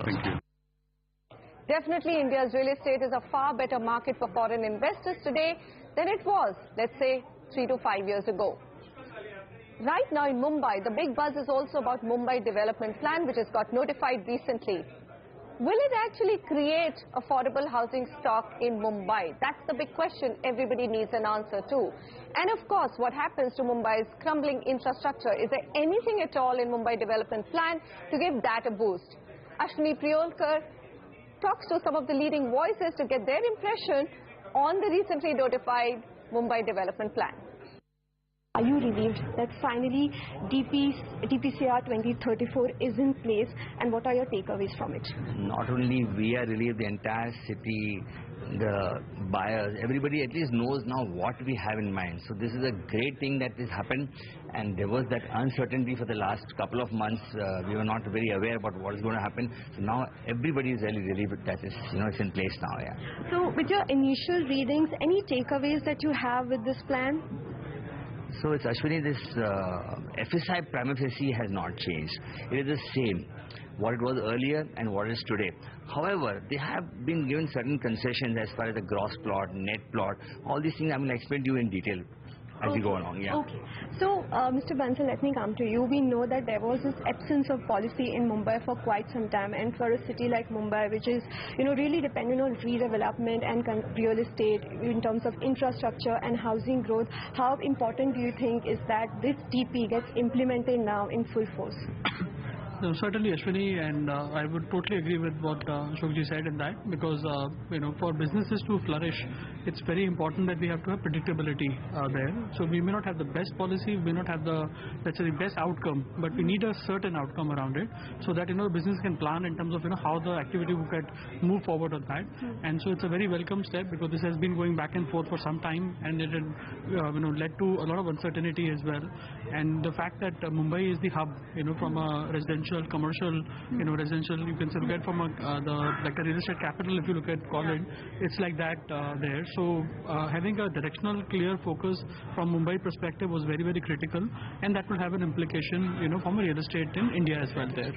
first. Thank you. Definitely, India's real estate is a far better market for foreign investors today than it was, let's say, 3 to 5 years ago. Right now in Mumbai, the big buzz is also about Mumbai Development Plan, which has got notified recently. Will it actually create affordable housing stock in Mumbai? That's the big question everybody needs an answer to. And of course, what happens to Mumbai's crumbling infrastructure? Is there anything at all in Mumbai Development Plan to give that a boost? Ashwini Priyolkar talks to some of the leading voices to get their impression on the recently notified Mumbai Development Plan. Are you relieved that finally DCPR 2034 is in place, and what are your takeaways from it? Not only we are relieved, the entire city, the buyers, everybody at least knows now what we have in mind. So this is a great thing that has happened, and there was that uncertainty for the last couple of months. We were not very aware about what is going to happen. So now everybody is really relieved that it's in place now. Yeah. So with your initial readings, any takeaways that you have with this plan? So it's Ashwini, this FSI prima facie has not changed. It is the same, what it was earlier and what it is today. However, they have been given certain concessions as far as the gross plot, net plot, all these things I will explain to you in detail as we go along. Yeah. Okay. So, Mr. Bansal, let me come to you. We know that there was this absence of policy in Mumbai for quite some time, and for a city like Mumbai, which is, really dependent on redevelopment and real estate in terms of infrastructure and housing growth, how important do you think is that this DP gets implemented now in full force? No, certainly, Ashwini, and I would totally agree with what Ashokji said in that, because for businesses to flourish, it's very important that we have to have predictability there. So we may not have the best policy, we may not have the, let's say, the best outcome, but we need a certain outcome around it, so that the business can plan in terms of how the activity will get move forward on that. And so it's a very welcome step, because this has been going back and forth for some time, and it had led to a lot of uncertainty as well. And the fact that Mumbai is the hub, from a residential, commercial, residential, you can look at from like a real estate capital, if you look at college, it's like that there. So having a directional, clear focus from Mumbai perspective was very, very critical, and that will have an implication, from a real estate in India as well there.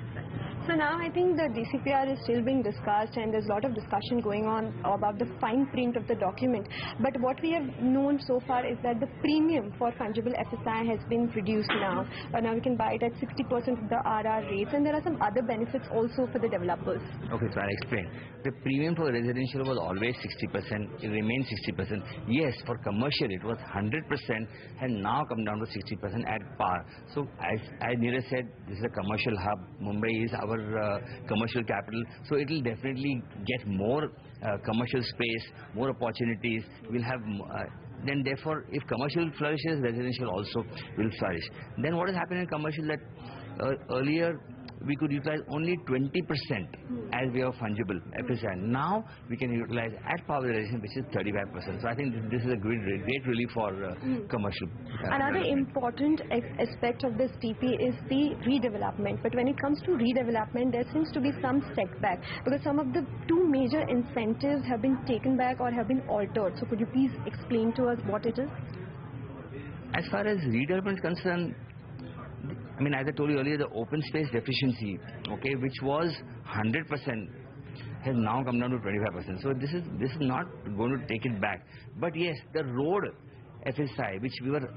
So now I think the DCPR is still being discussed, and there's a lot of discussion going on about the fine print of the document. But what we have known so far is that the premium for fungible FSI has been reduced now. Now we can buy it at 60% of the RR rates, and there are some other benefits also for the developers. Okay, so I'll explain. The premium for residential was always 60%. It remains 60%. Yes, for commercial it was 100%, and now come down to 60% at par. So as Neeraj said, this is a commercial hub. Mumbai is our commercial capital, so it will definitely get more commercial space, more opportunities. We'll have then therefore, if commercial flourishes, residential also will flourish. Then what has happened in commercial, that earlier we could utilize only 20% as way of fungible FSI. Now we can utilize at power realization, which is 35%. So I think this is a great relief for commercial. Another important aspect of this TP is the redevelopment. But when it comes to redevelopment, there seems to be some setback, because some of the two major incentives have been taken back or have been altered. So could you please explain to us what it is? As far as redevelopment is concerned, as I told you earlier, the open space deficiency, which was 100%, has now come down to 25%. So this is not going to take it back. But yes, the road FSI, which we were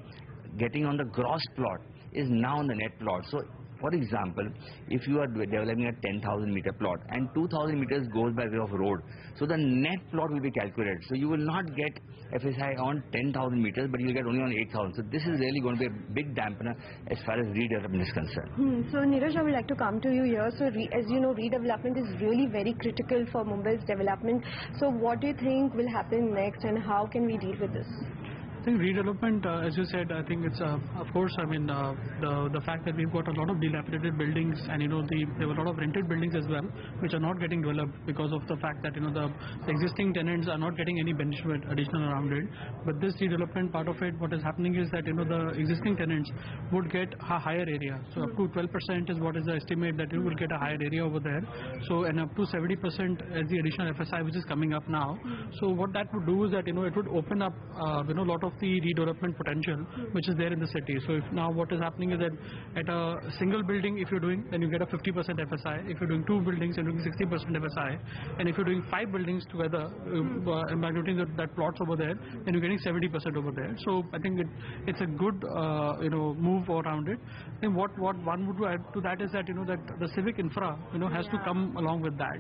getting on the gross plot, is now on the net plot. So, for example, if you are developing a 10,000 meter plot and 2,000 meters goes by way of road, so the net plot will be calculated. So you will not get FSI on 10,000 meters, but you will get only on 8,000. So this is really going to be a big dampener as far as redevelopment is concerned. So Neeraj, I would like to come to you here. So as you know, redevelopment is really very critical for Mumbai's development. So what do you think will happen next, and how can we deal with this? I think redevelopment, as you said, I think it's of course, the fact that we've got a lot of dilapidated buildings, and there were a lot of rented buildings as well, which are not getting developed because of the fact that the existing tenants are not getting any benefit additional around it. But this redevelopment part of it, what is happening is that the existing tenants would get a higher area. So up to 12% is what is the estimate, that it will get a higher area over there. So and up to 70% as the additional FSI which is coming up now. So what that would do is that it would open up a lot of the redevelopment potential which is there in the city. So if now what is happening is that at a single building, if you're doing, then you get a 50% FSI. If you're doing 2 buildings, you're doing 60% FSI. And if you're doing 5 buildings together, by noting that plots over there, then you're getting 70% over there. So I think it's a good move around it. And what one would add to that is that that the civic infra has to come along with that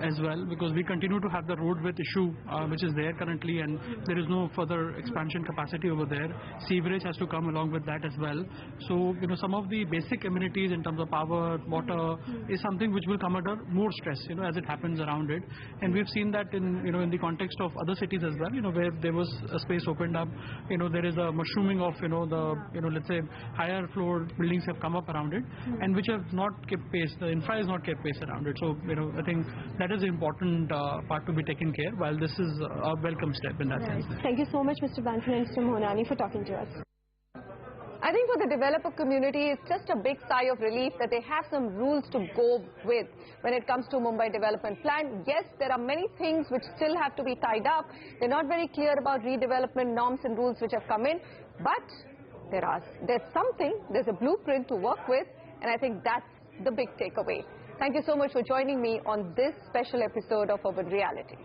as well, because we continue to have the road width issue which is there currently, and there is no further expansion capacity over there. Sewerage has to come along with that as well. So some of the basic amenities in terms of power, water is something which will come under more stress as it happens around it. And we've seen that in in the context of other cities as well, where there was a space opened up, there is a mushrooming of the let's say higher floor buildings have come up around it, and which have not kept pace. The infra has not kept pace around it. So I think that is an important part to be taken care, while this is a welcome step in that sense. Thank you so much, Mr. Bansal and Mr. Mohanani, for talking to us. I think for the developer community, it's just a big sigh of relief that they have some rules to go with when it comes to Mumbai development plan. Yes, there are many things which still have to be tied up. They're not very clear about redevelopment norms and rules which have come in, but there's a blueprint to work with, and I think that's the big takeaway. Thank you so much for joining me on this special episode of Urban Reality.